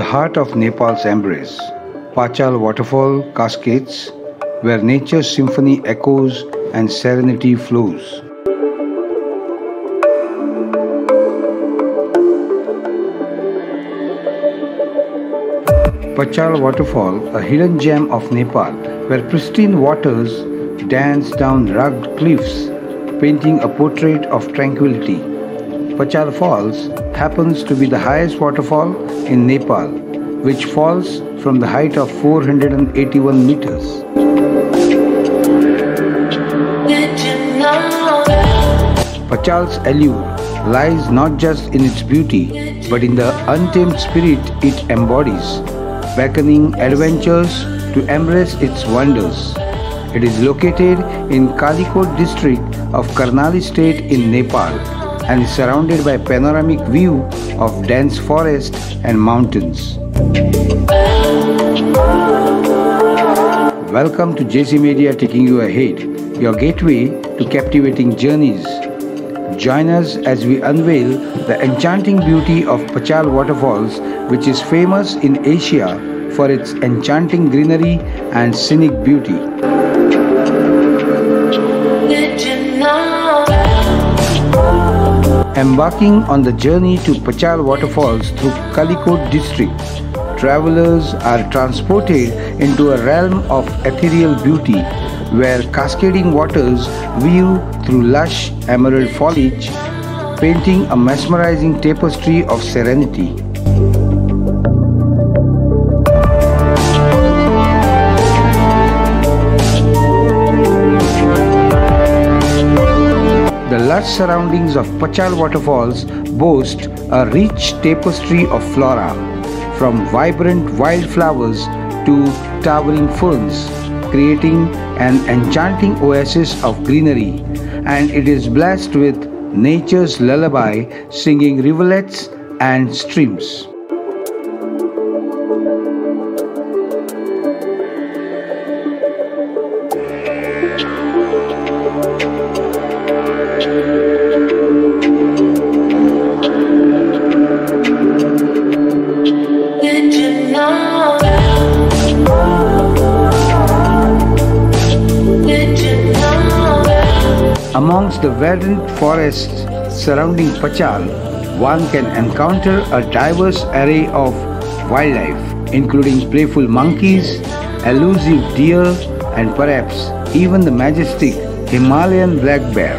heart of Nepal's embrace, Pachal waterfall cascades, where nature's symphony echoes and serenity flows. Pachal waterfall, a hidden gem of Nepal, where pristine waters dance down rugged cliffs, painting a portrait of tranquility. Pachal Falls happens to be the highest waterfall in Nepal, which falls from the height of 481 meters. Pachal's allure lies not just in its beauty, but in the untamed spirit it embodies, beckoning adventurers to embrace its wonders. It is located in Kalikot district of Karnali state in Nepal and is surrounded by a panoramic view of dense forest and mountains. Welcome to jcmedia taking you ahead, your gateway to captivating journeys. Join us as we unveil the enchanting beauty of Pachal waterfalls, which is famous in Asia for its enchanting greenery and scenic beauty. Embarking on the journey to Pachal waterfalls through Kalikot district, travelers are transported into a realm of ethereal beauty where cascading waters view through lush emerald foliage, painting a mesmerizing tapestry of serenity. The lush surroundings of Pachal waterfalls boast a rich tapestry of flora, from vibrant wildflowers to towering ferns, creating an enchanting oasis of greenery, and it is blessed with nature's lullaby singing rivulets and streams. Amongst the verdant forests surrounding Pachal, one can encounter a diverse array of wildlife, including playful monkeys, elusive deer, and perhaps even the majestic Himalayan black bear.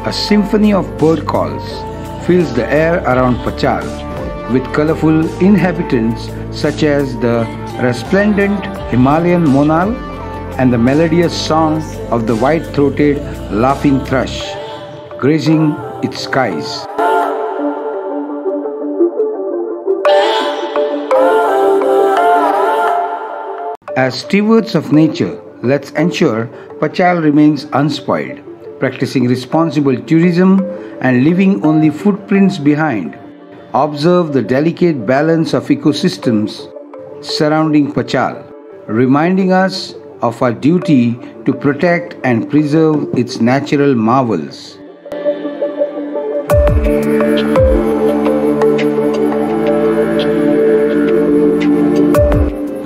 A symphony of bird calls fills the air around Pachal, with colorful inhabitants such as the resplendent Himalayan monal and the melodious song of the white-throated laughing thrush, gracing its skies. As stewards of nature, let's ensure Pachal remains unspoiled, practicing responsible tourism and leaving only footprints behind. Observe the delicate balance of ecosystems surrounding Pachal, reminding us of our duty to protect and preserve its natural marvels.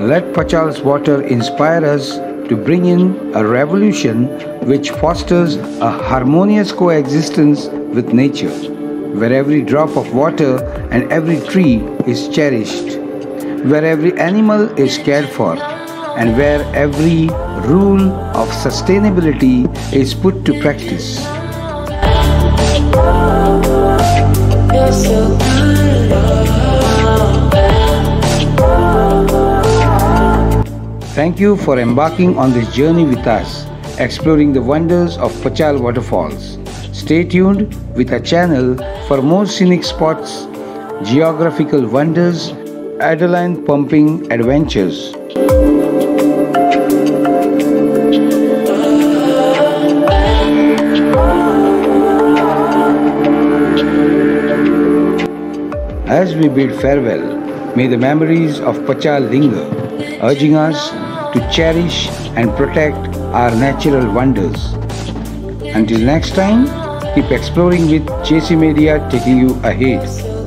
Let Pachal's water inspire us to bring in a revolution which fosters a harmonious coexistence with nature, where every drop of water and every tree is cherished, where every animal is cared for, and where every rule of sustainability is put to practice. Thank you for embarking on this journey with us, exploring the wonders of Pachal waterfalls. Stay tuned with our channel for more scenic spots, geographical wonders, adrenaline pumping adventures. As we bid farewell, may the memories of Pachal linger, urging us to cherish and protect are natural wonders. Until next time, keep exploring with JC Media taking you ahead.